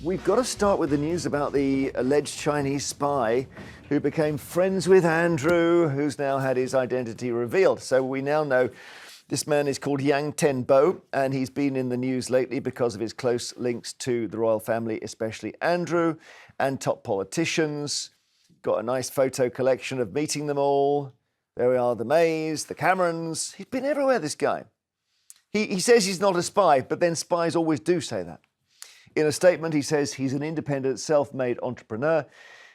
We've got to start with the news about the alleged Chinese spy who became friends with Andrew, who's now had his identity revealed. So we now know this man is called Yang Tenbo, and he's been in the news lately because of his close links to the royal family, especially Andrew, and top politicians. Got a nice photo collection of meeting them all. There we are, the Mays, the Camerons. He's been everywhere, this guy. He says he's not a spy, but then spies always do say that. In a statement, he says he's an independent, self-made entrepreneur.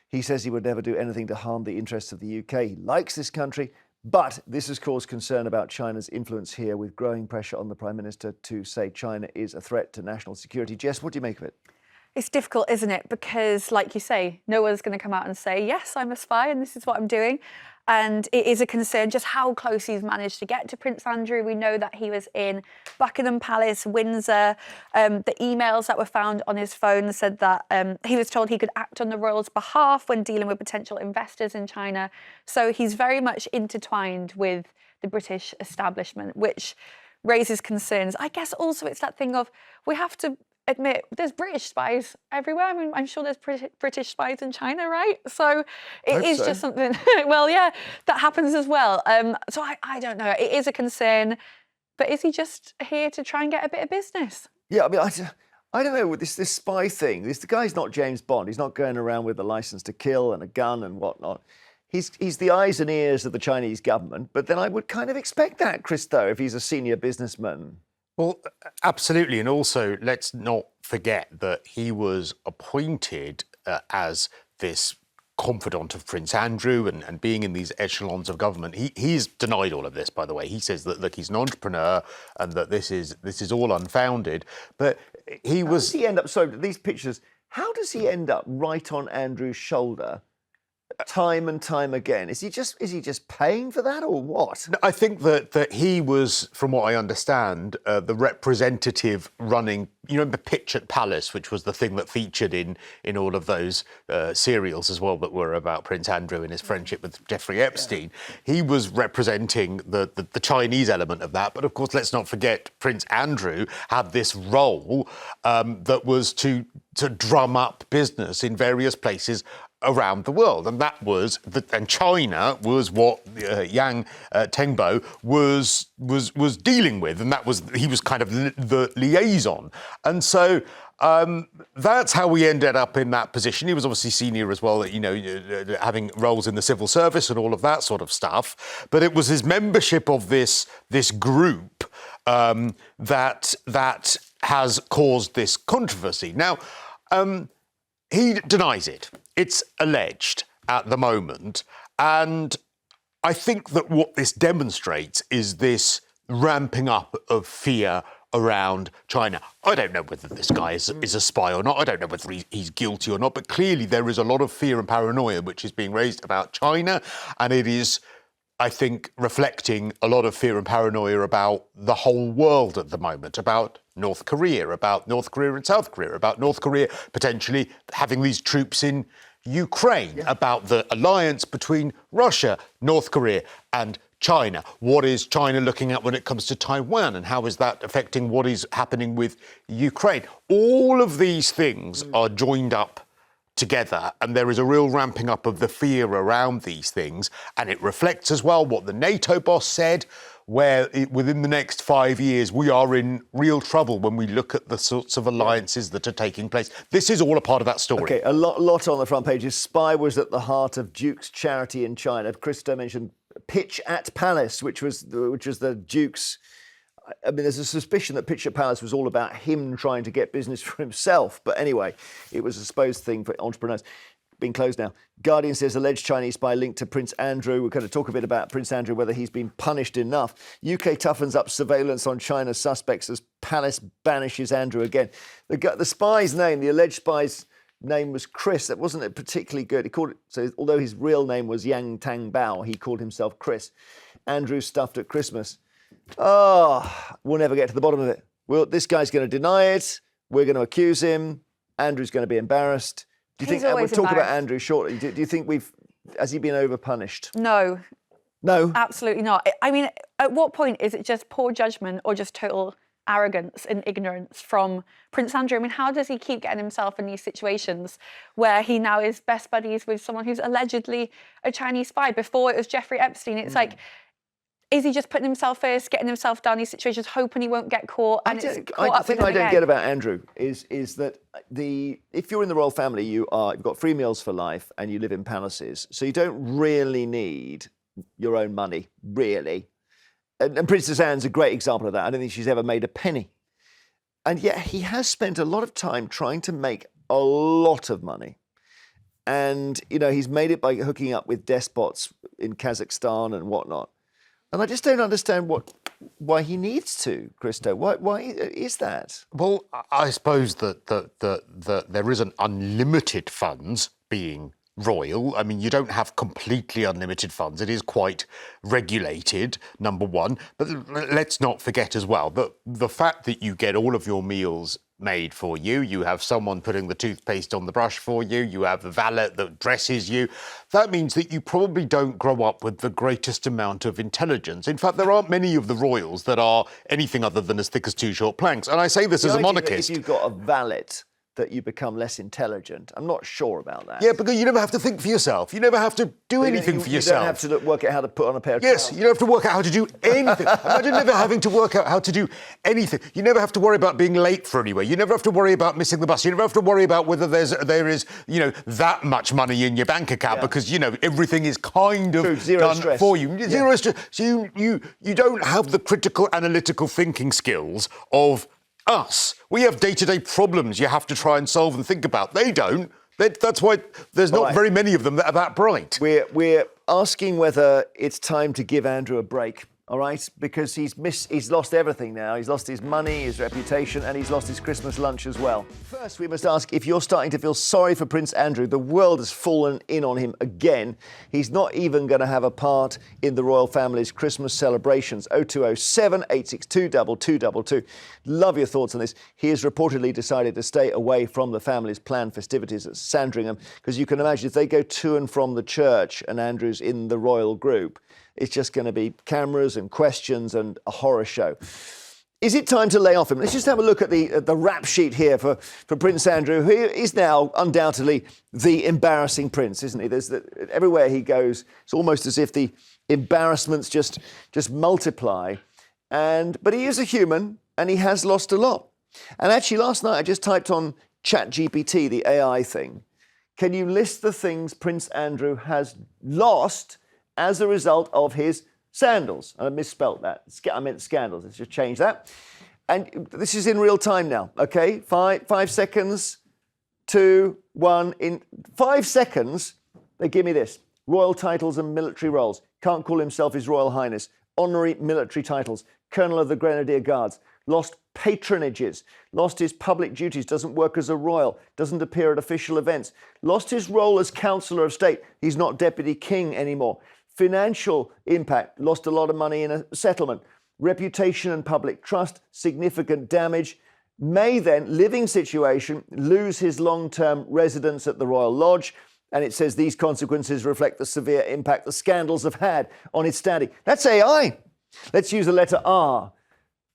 He says he would never do anything to harm the interests of the UK. He likes this country, but this has caused concern about China's influence here, with growing pressure on the Prime Minister to say China is a threat to national security. Jess, what do you make of it? It's difficult, isn't it? Because, like you say, no one's going to come out and say, yes, I'm a spy and this is what I'm doing. And it is a concern just how close he's managed to get to Prince Andrew. We know that he was in Buckingham Palace, Windsor. The emails that were found on his phone said that he was told he could act on the royals' behalf when dealing with potential investors in China. So he's very much intertwined with the British establishment, which raises concerns. I guess also it's that thing of we have to admit there's British spies everywhere. I mean, I'm sure there's British spies in China, right? So it is just something, well, yeah, that happens as well. So I don't know. It is a concern, but is he just here to try and get a bit of business? Yeah, I mean, I don't know, with this spy thing. The guy's not James Bond. He's not going around with a license to kill and a gun and whatnot. He's the eyes and ears of the Chinese government, but then I would kind of expect that, Cristo, if he's a senior businessman. Well, absolutely. And also, let's not forget that he was appointed as this confidant of Prince Andrew and being in these echelons of government. He's denied all of this, by the way. He says that, look, he's an entrepreneur and that this is all unfounded. But he was... How does he end up... Sorry, these pictures, how does he end up right on Andrew's shoulder time and time again? Is he just paying for that or what? I think that he was, from what I understand, the representative running, you know, the pitch at Palace, which was the thing that featured in all of those serials as well that were about Prince Andrew and his friendship with Jeffrey Epstein. Yeah. He was representing the Chinese element of that. But of course, let's not forget Prince Andrew had this role that was to drum up business in various places around the world, and that was and China was what Yang Tenbo was dealing with, and he was kind of the liaison, and so that's how we ended up in that position. He was obviously senior as well, you know, having roles in the civil service and all of that sort of stuff. But it was his membership of this group that has caused this controversy. Now, he denies it. It's alleged at the moment. And I think that what this demonstrates is this ramping up of fear around China. I don't know whether this guy is a spy or not. I don't know whether he's guilty or not. But clearly there is a lot of fear and paranoia which is being raised about China. And it is, I think, reflecting a lot of fear and paranoia about the whole world at the moment, about North Korea and South Korea, about North Korea potentially having these troops in Ukraine, about the alliance between Russia, North Korea and China. What is China looking at when it comes to Taiwan, and how is that affecting what is happening with Ukraine? All of these things are joined up together, and there is a real ramping up of the fear around these things, and it reflects as well what the NATO boss said, where within the next 5 years we are in real trouble when we look at the sorts of alliances that are taking place. This is all a part of that story. Okay, a lot on the front page. His spy was at the heart of Duke's charity in China. Cristo mentioned Pitch at Palace, which was the Duke's. I mean, there's a suspicion that Pitch at Palace was all about him trying to get business for himself. But anyway, it was a supposed thing for entrepreneurs. Been closed now. Guardian says alleged Chinese spy linked to Prince Andrew. We're going to talk a bit about Prince Andrew, whether he's been punished enough. UK toughens up surveillance on China's suspects as Palace banishes Andrew again. The spy's name, the alleged spy's name was Chris. That wasn't particularly good. He called it, so although his real name was Yang Tangbao, he called himself Chris. Andrew stuffed at Christmas. Oh, we'll never get to the bottom of it. Well, this guy's going to deny it. We're going to accuse him. Andrew's going to be embarrassed. Do you think we'll talk about Andrew shortly? Do you think has he been overpunished? No. No? Absolutely not. I mean, at what point is it just poor judgment or just total arrogance and ignorance from Prince Andrew. I mean, how does he keep getting himself in these situations where he now is best buddies with someone who's allegedly a Chinese spy? Before it was Jeffrey Epstein. It's like, is he just putting himself first, getting himself down these situations, hoping he won't get caught? And The thing I don't get about Andrew is that if you're in the royal family, you've got free meals for life and you live in palaces, so you don't really need your own money, really. And Princess Anne's a great example of that. I don't think she's ever made a penny. And yet he has spent a lot of time trying to make a lot of money. And, he's made it by hooking up with despots in Kazakhstan and whatnot. And I just don't understand why he needs to, Cristo. Why is that? Well, I suppose that there isn't unlimited funds being royal. I mean, you don't have completely unlimited funds. It is quite regulated, number one. But let's not forget as well that the fact that you get all of your meals made for you, you have someone putting the toothpaste on the brush for you, you have a valet that dresses you, that means that you probably don't grow up with the greatest amount of intelligence. In fact, there aren't many of the royals that are anything other than as thick as two short planks. And I say this as a monarchist. If you've got a valet, that you become less intelligent. I'm not sure about that. Yeah, because you never have to think for yourself. You never have to do anything for yourself. You don't have to work out how to put on a pair of trousers. Yes, you don't have to work out how to do anything. Imagine never having to work out how to do anything. You never have to worry about being late for anywhere. You never have to worry about missing the bus. You never have to worry about whether there is that much money in your bank account because everything is kind of done stress. For you. Zero stress. So you don't have the critical analytical thinking skills of us. We have day-to-day problems you have to try and solve and think about. They don't. That's why there's not very many of them that are that bright. We're asking whether it's time to give Andrew a break, all right? Because he's lost everything now. He's lost his money, his reputation, and he's lost his Christmas lunch as well. First, we must ask if you're starting to feel sorry for Prince Andrew. The world has fallen in on him again. He's not even going to have a part in the royal family's Christmas celebrations. 0207 862 2222. Love your thoughts on this. He has reportedly decided to stay away from the family's planned festivities at Sandringham, because you can imagine if they go to and from the church and Andrew's in the royal group, it's just going to be cameras and questions and a horror show. Is it time to lay off him? Let's just have a look at the rap sheet here for Prince Andrew, who is now undoubtedly the embarrassing prince, isn't he? Everywhere he goes, it's almost as if the embarrassments just multiply. But he is a human, and he has lost a lot. And actually, last night I just typed on ChatGPT, the AI thing. Can you list the things Prince Andrew has lost as a result of his sandals? And I misspelt that. I meant scandals. Let's just change that. And this is in real time now, okay? 5 seconds, 2, 1. In 5 seconds, they give me this. Royal titles and military roles. Can't call himself His Royal Highness. Honorary military titles. Colonel of the Grenadier Guards. Lost patronages. Lost his public duties. Doesn't work as a royal. Doesn't appear at official events. Lost his role as Councillor of State. He's not Deputy King anymore. Financial impact, lost a lot of money in a settlement. Reputation and public trust, significant damage. May then, living situation, lose his long-term residence at the Royal Lodge. And it says these consequences reflect the severe impact the scandals have had on his standing. That's AI. Let's use the letter R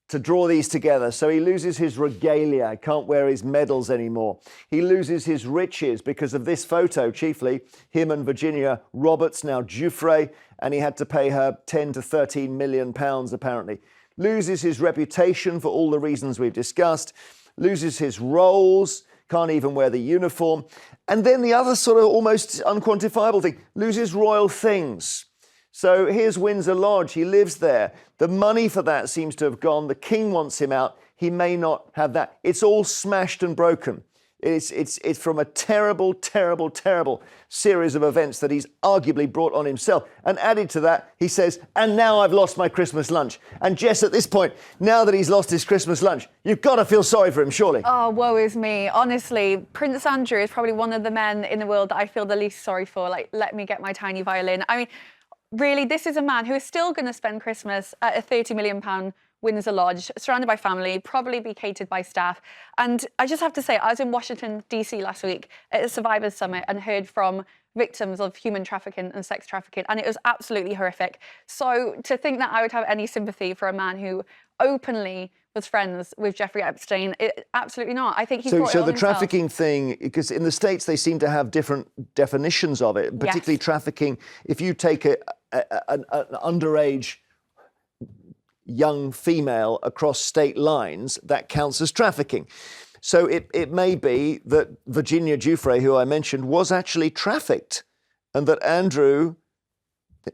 to draw these together. So he loses his regalia, can't wear his medals anymore. He loses his riches because of this photo, chiefly him and Virginia Roberts, now Giuffre, and he had to pay her 10 to 13 million pounds apparently. Loses his reputation for all the reasons we've discussed. Loses his roles, can't even wear the uniform. And then the other sort of almost unquantifiable thing, loses royal things. So here's Windsor Lodge. He lives there. The money for that seems to have gone. The king wants him out. He may not have that. It's all smashed and broken. It's from a terrible, terrible, terrible series of events that he's arguably brought on himself. And added to that, he says, and now I've lost my Christmas lunch. And Jess, at this point, now that he's lost his Christmas lunch, you've got to feel sorry for him, surely. Oh, woe is me. Honestly, Prince Andrew is probably one of the men in the world that I feel the least sorry for. Like, let me get my tiny violin. I mean, really, this is a man who is still going to spend Christmas at a £30 million Windsor Lodge, surrounded by family, probably be catered by staff. And I just have to say, I was in Washington, D.C. last week at a Survivors Summit and heard from victims of human trafficking and sex trafficking, and it was absolutely horrific. So to think that I would have any sympathy for a man who openly was friends with Jeffrey Epstein, absolutely not. I think he's brought it So on the himself. trafficking thing, because in the States they seem to have different definitions of it, particularly trafficking. If you take an underage young female across state lines, that counts as trafficking. So it may be that Virginia Giuffre, who I mentioned, was actually trafficked, and that Andrew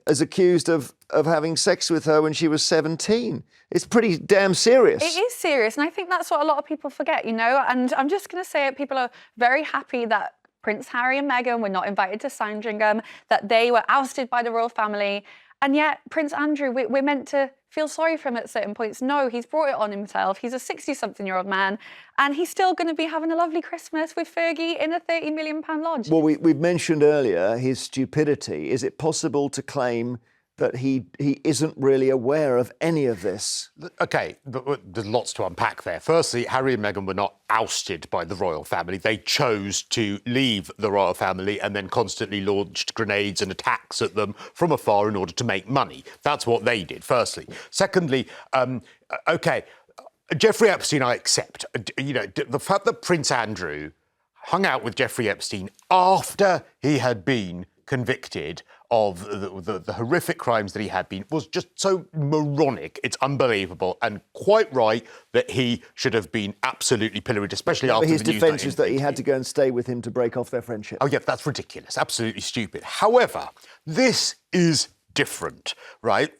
is accused of having sex with her when she was 17. It's pretty damn serious. It is serious, and I think that's what a lot of people forget, you know. And I'm just going to say it, people are very happy that Prince Harry and Meghan were not invited to Sandringham, that they were ousted by the royal family. And yet, Prince Andrew, we're meant to feel sorry for him at certain points. No, he's brought it on himself. He's a 60-something-year-old man, and he's still going to be having a lovely Christmas with Fergie in a £30 million lodge. Well, we've mentioned earlier his stupidity. Is it possible to claim that he isn't really aware of any of this? OK, there's lots to unpack there. Firstly, Harry and Meghan were not ousted by the royal family. They chose to leave the royal family and then constantly launched grenades and attacks at them from afar in order to make money. That's what they did, firstly. Secondly, OK, Jeffrey Epstein, I accept. You know, the fact that Prince Andrew hung out with Jeffrey Epstein after he had been convicted of the horrific crimes that he had been was just so moronic. It's unbelievable, and quite right that he should have been absolutely pilloried, especially after his the news defence is that he had to go and stay with him to break off their friendship. Oh yeah, that's ridiculous. Absolutely stupid. However, this is different, right?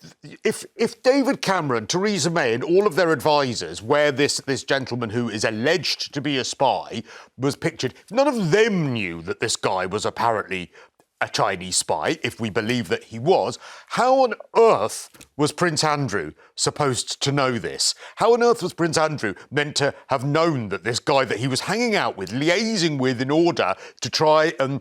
If David Cameron, Theresa May and all of their advisors, where this gentleman who is alleged to be a spy was pictured, if none of them knew that this guy was apparently a Chinese spy, if we believe that he was, how on earth was Prince Andrew supposed to know this? How on earth was Prince Andrew meant to have known that this guy that he was hanging out with, liaising with in order to try and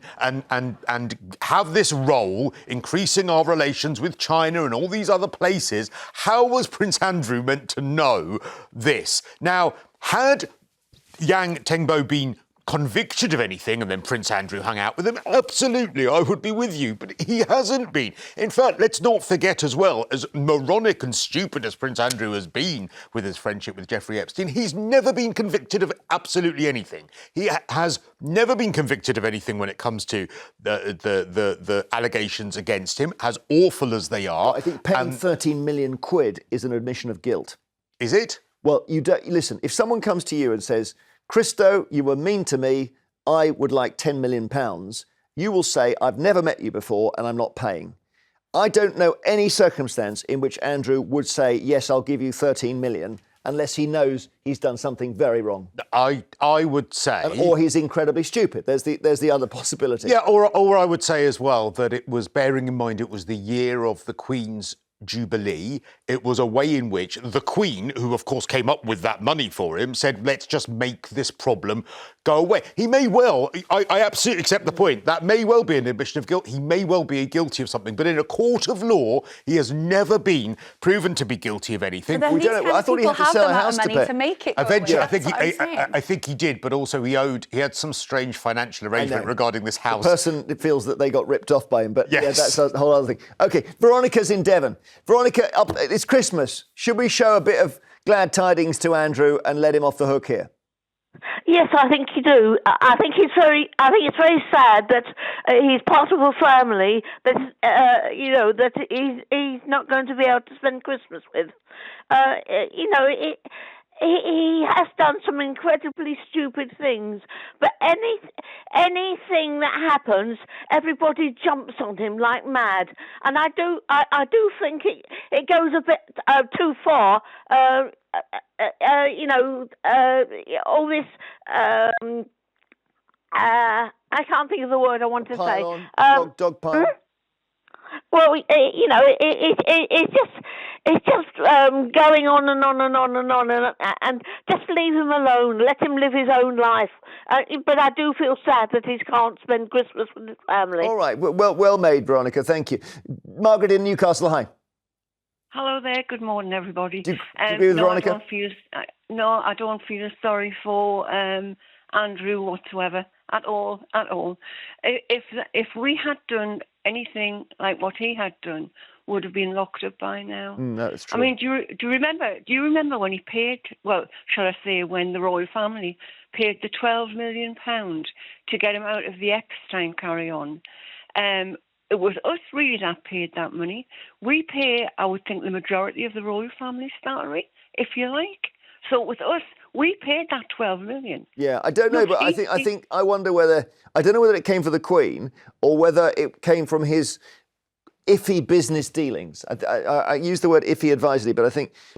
have this role, increasing our relations with China and all these other places, how was Prince Andrew meant to know this? Now, had Yang Tengbo been convicted of anything and then Prince Andrew hung out with him, absolutely, I would be with you. But he hasn't been. In fact, let's not forget as well, as moronic and stupid as Prince Andrew has been with his friendship with Jeffrey Epstein, he's never been convicted of absolutely anything. He has never been convicted of anything when it comes to the allegations against him, as awful as they are. I think paying 13 million quid is an admission of guilt. Is it? Well, you don't listen. If someone comes to you and says, Cristo, you were mean to me, I would like £10 million, you will say, I've never met you before and I'm not paying. I don't know any circumstance in which Andrew would say, yes, I'll give you 13 million, unless he knows he's done something very wrong. I would say... Or he's incredibly stupid. There's the other possibility. Yeah, or I would say as well that it was, bearing in mind it was the year of the Queen's Jubilee, it was a way in which the Queen, who of course came up with that money for him, said, let's just make this problem go away. He may well, I absolutely accept the point, that may well be an admission of guilt, he may well be guilty of something, but in a court of law, he has never been proven to be guilty of anything. But then I thought he had to sell a house to make it go eventually, away. I think he did, but also he had some strange financial arrangement regarding this house. The person feels that they got ripped off by him, but yes. Yeah, that's a whole other thing. OK, Veronica's in Devon. Veronica, it's Christmas. Should we show a bit of glad tidings to Andrew and let him off the hook here? Yes, I think you do. I think it's very sad that he's part of a family that that he's not going to be able to spend Christmas with. He has done some incredibly stupid things, but anything that happens, everybody jumps on him like mad, and I do think it goes a bit too far. All this. I can't think of the word I want to say. Dog pile. Well, it's just going on and on and on and on, and just leave him alone. Let him live his own life. But I do feel sad that he can't spend Christmas with his family. All right, well made, Veronica. Thank you. Margaret in Newcastle. Hi. Hello there. Good morning, everybody. Do you agree with Veronica? I don't feel sorry for Andrew whatsoever. at all, at all. If we had done anything like what he had done, would have been locked up by now. That's true. I mean, do you remember when he paid? Well, shall I say when the royal family paid the £12 million to get him out of the Epstein carry-on? It was us really that paid that money. We pay, I would think, the majority of the royal family salary, if you like. So with us, we paid that 12 million. Yeah, I don't know, but I wonder whether, I don't know whether it came from the Queen or whether it came from his iffy business dealings. I use the word iffy advisedly, but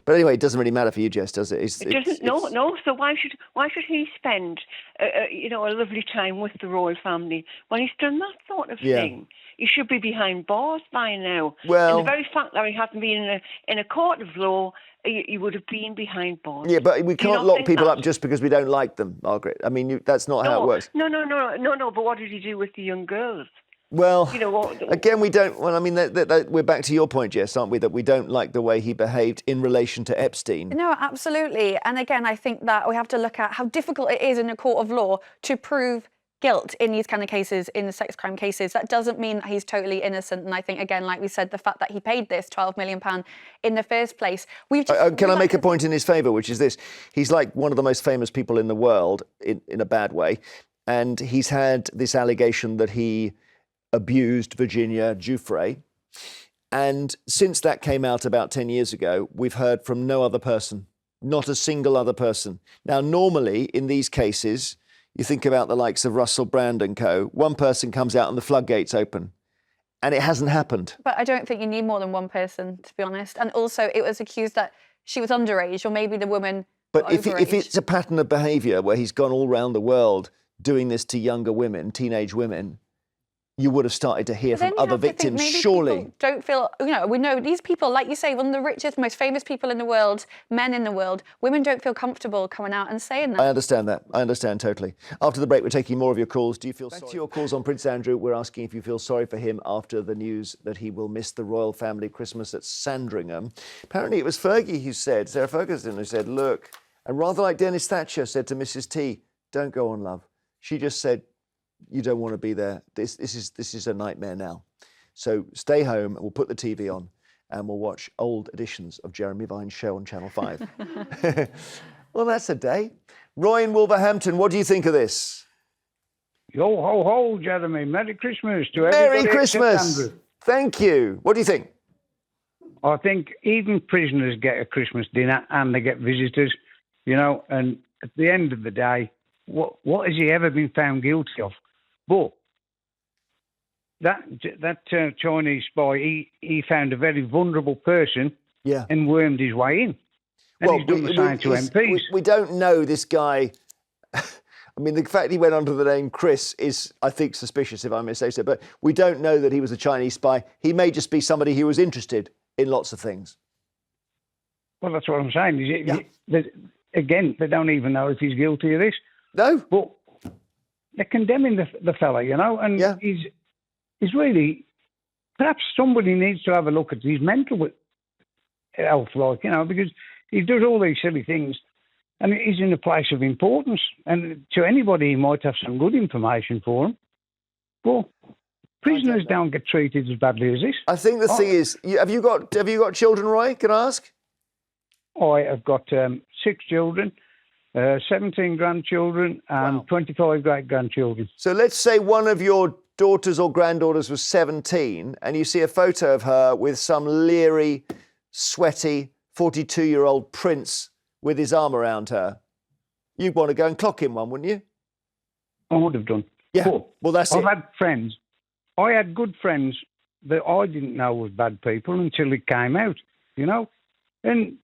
anyway, it doesn't really matter for you, Jess, does it? It doesn't. No. So why should he spend, a lovely time with the royal family when he's done that sort of thing? He should be behind bars by now. Well, and the very fact that he hasn't been in a court of law, he would have been behind bars. Yeah, but we can't lock people up just because we don't like them, Margaret. I mean, that's not how it works. No. But what did he do with the young girls? Well, again, we don't. Well, I mean, we're back to your point, Jess, aren't we? That we don't like the way he behaved in relation to Epstein. No, absolutely. And again, I think that we have to look at how difficult it is in a court of law to prove guilt in these kind of cases, in the sex crime cases. That doesn't mean that he's totally innocent. And I think, again, like we said, the fact that he paid this £12 million in the first place. Can I make a point in his favour, which is this? He's like one of the most famous people in the world, in a bad way. And he's had this allegation that he abused Virginia Giuffre. And since that came out about 10 years ago, we've heard from no other person, not a single other person. Now, normally in these cases, you think about the likes of Russell Brand and co. One person comes out and the floodgates open. And it hasn't happened. But I don't think you need more than one person, to be honest. And also, it was accused that she was underage, or maybe the woman. But if it's a pattern of behaviour where he's gone all around the world doing this to younger women, teenage women, you would have started to hear from other victims, surely. Don't feel, we know these people, like you say, one of the richest, most famous people in the world, men in the world, women don't feel comfortable coming out and saying that. I understand that. I understand totally. After the break, we're taking more of your calls. Do you feel sorry? Back to your calls on Prince Andrew. We're asking if you feel sorry for him after the news that he will miss the royal family Christmas at Sandringham. Apparently it was Fergie who said, Sarah Ferguson, who said, look, and rather like Dennis Thatcher said to Mrs. T, don't go on, love. She just said, you don't want to be there. This is a nightmare now. So stay home and we'll put the TV on and we'll watch old editions of Jeremy Vine's show on Channel 5. Well, that's a day. Roy in Wolverhampton, what do you think of this? Yo ho ho, Jeremy. Merry Christmas to everybody. Merry Christmas. Thank you. What do you think? I think even prisoners get a Christmas dinner and they get visitors, and at the end of the day, what has he ever been found guilty of? But that Chinese spy, he found a very vulnerable person and wormed his way in. And he's done the same to MPs. We don't know this guy. I mean, the fact he went under the name Chris is, I think, suspicious, if I may say so. But we don't know that he was a Chinese spy. He may just be somebody who was interested in lots of things. Well, that's what I'm saying. Again, they don't even know if he's guilty of this. No. But they're condemning the fella, and he's really, perhaps somebody needs to have a look at his mental health, because he does all these silly things and he's in a place of importance. And to anybody, he might have some good information for him. But prisoners don't get treated as badly as this. I think the thing is, have you got children, Roy? Can I ask? I have got 6 children. 17 grandchildren and 25 great-grandchildren. So let's say one of your daughters or granddaughters was 17 and you see a photo of her with some leery, sweaty, 42-year-old prince with his arm around her. You'd want to go and clock him one, wouldn't you? I would have done. Yeah, well, that's I've had friends. I had good friends that I didn't know was bad people until it came out, And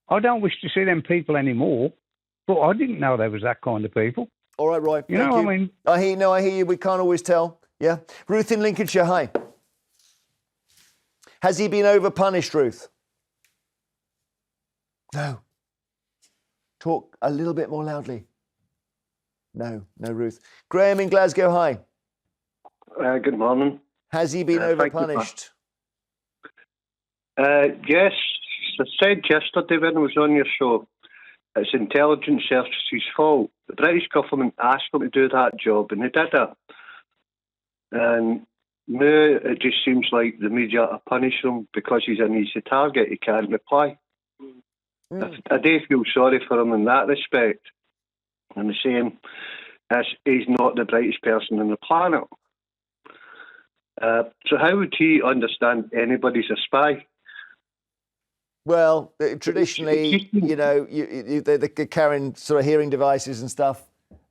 I don't wish to see them people anymore, but I didn't know there was that kind of people. All right, Roy. You know what I mean? I hear you. We can't always tell. Yeah. Ruth in Lincolnshire, hi. Has he been overpunished, Ruth? No. Talk a little bit more loudly. No, Ruth. Graham in Glasgow, hi. Good morning. Has he been overpunished? Yes. I said yesterday when I was on your show it's intelligence services' fault. The British government asked them to do that job, and they did it. And now it just seems like the media are punishing him because he's an easy target. He can't reply. I do feel sorry for him in that respect. And the same as he's not the brightest person on the planet. So how would he understand anybody's a spy? Well, traditionally, you know, they're carrying sort of hearing devices and stuff.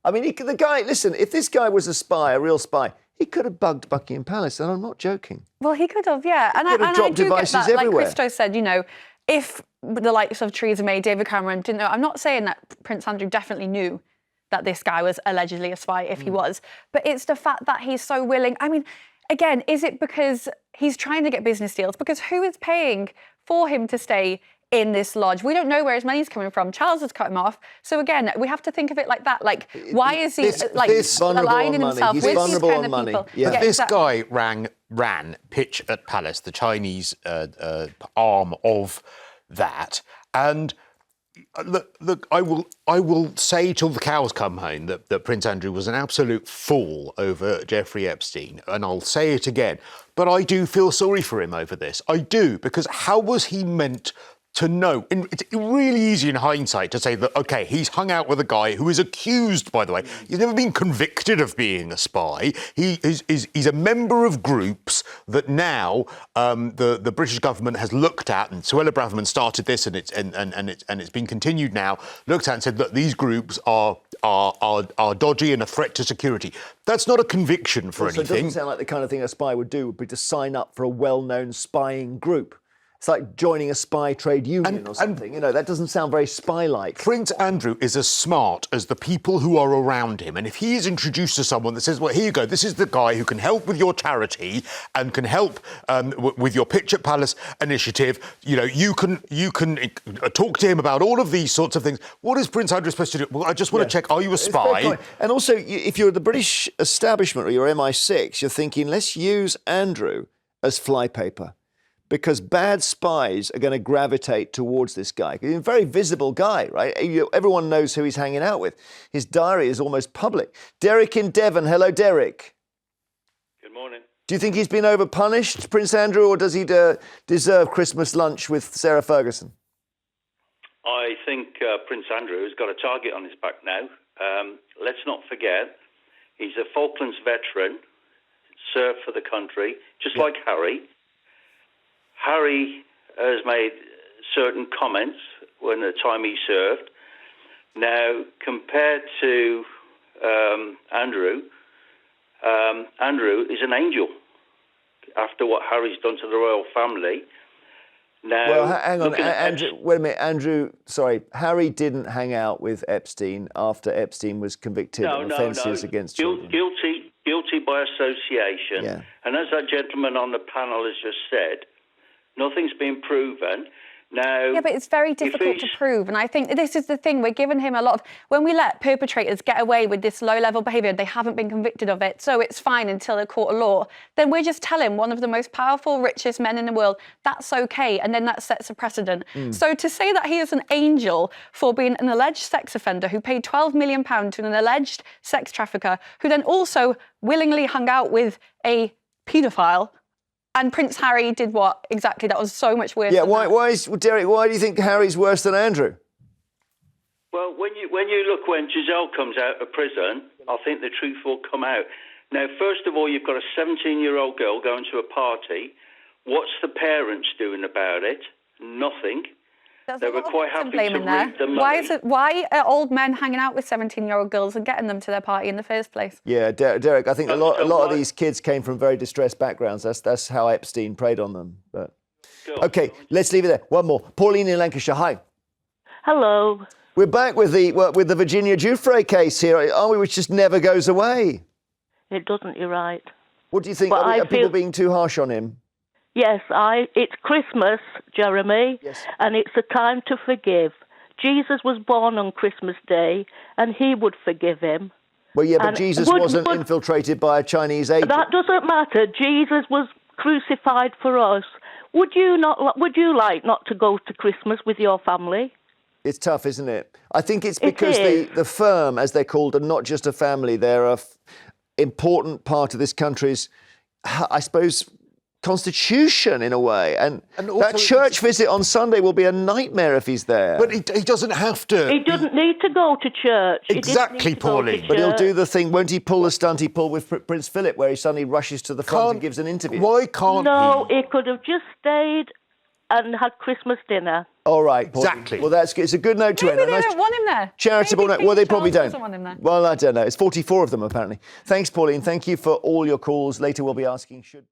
I mean, the guy, listen, if this guy was a spy, a real spy, he could have bugged Buckingham Palace, and I'm not joking. Well, he could have, yeah. And I do get that, everywhere. Like Cristo said, you know, if the likes of Theresa May, David Cameron didn't know, I'm not saying that Prince Andrew definitely knew that this guy was allegedly a spy, if he was, but it's the fact that he's so willing. I mean, again, is it because he's trying to get business deals? Because who is paying for him to stay in this lodge? We don't know where his money's coming from. Charles has cut him off. So again, we have to think of it like that. Like, why is he aligning himself with these kind of people? Yeah. This guy ran Pitch at Palace, the Chinese arm of that, and look, I will say till the cows come home that Prince Andrew was an absolute fool over Jeffrey Epstein, and I'll say it again. But I do feel sorry for him over this. I do, because how was he meant to know? And it's really easy in hindsight to say that, OK, he's hung out with a guy who is accused, by the way. He's never been convicted of being a spy. He's a member of groups that now the British government has looked at, and Suella Braverman started this, and it's been continued now, looked at and said that these groups are dodgy and a threat to security. That's not a conviction for anything. So it doesn't sound like the kind of thing a spy would do, would be to sign up for a well-known spying group. It's like joining a spy trade union or something. You know, that doesn't sound very spy-like. Prince Andrew is as smart as the people who are around him. And if he is introduced to someone that says, well, here you go, this is the guy who can help with your charity and can help with your Pitch at Palace initiative, you know, you can talk to him about all of these sorts of things. What is Prince Andrew supposed to do? Well, I just want to check, are you a spy? And also, if you're the British establishment or you're MI6, you're thinking, let's use Andrew as flypaper, because bad spies are going to gravitate towards this guy. He's a very visible guy, right? Everyone knows who he's hanging out with. His diary is almost public. Derek in Devon. Hello, Derek. Good morning. Do you think he's been overpunished, Prince Andrew, or does he deserve Christmas lunch with Sarah Ferguson? I think Prince Andrew has got a target on his back now. Let's not forget, he's a Falklands veteran, served for the country, just like Harry. Harry has made certain comments when the time he served. Now, compared to Andrew, Andrew is an angel after what Harry's done to the royal family. Now, well, hang on, Andrew, wait a minute, Harry didn't hang out with Epstein after Epstein was convicted of offences against children. Guilty by association. Yeah. And as that gentleman on the panel has just said, nothing's been proven. Now, yeah, but it's very difficult to prove. And I think this is the thing. We're giving him a lot of... When we let perpetrators get away with this low-level behaviour, they haven't been convicted of it, so it's fine until a court of law. Then we're just telling one of the most powerful, richest men in the world, that's OK, and then that sets a precedent. So to say that he is an angel for being an alleged sex offender who paid £12 million to an alleged sex trafficker, who then also willingly hung out with a paedophile, and Prince Harry did what exactly? That was so much worse. Yeah, Derek, why do you think Harry's worse than Andrew? Well, when you look when Giselle comes out of prison, I think the truth will come out. Now, first of all, you've got a 17-year-old girl going to a party. What's the parents doing about it? Nothing. They were quite happy to read the money. Why are old men hanging out with 17-year-old girls and getting them to their party in the first place? Yeah, Derek, I think a lot of these kids came from very distressed backgrounds. That's how Epstein preyed on them. But OK, let's leave it there. One more. Pauline in Lancashire, hi. Hello. We're back with the Virginia Giuffre case here, aren't we, which just never goes away. It doesn't, you're right. What do you think? Are people being too harsh on him? Yes, it's Christmas, Jeremy, and it's a time to forgive. Jesus was born on Christmas Day, and he would forgive him. Well, yeah, but Jesus wasn't infiltrated by a Chinese agent. That doesn't matter. Jesus was crucified for us. Would you like not to go to Christmas with your family? It's tough, isn't it? I think it's because the firm, as they're called, are not just a family. They're an important part of this country's, I suppose, constitution in a way. And that church visit on Sunday will be a nightmare if he's there. But he doesn't have to. He doesn't need to go to church. Exactly, Pauline. But he'll do the thing, won't he pull the stunt he pulled with Prince Philip, where he suddenly rushes to the front and gives an interview? Why can't No, he could have just stayed and had Christmas dinner. All right, Pauline. Exactly. Well, that's good. It's a good note to end. Maybe they don't want him there. Charitable note. Well, they probably don't. Want him there. Well, I don't know. It's 44 of them, apparently. Thanks, Pauline. Thank you for all your calls. Later we'll be asking, should...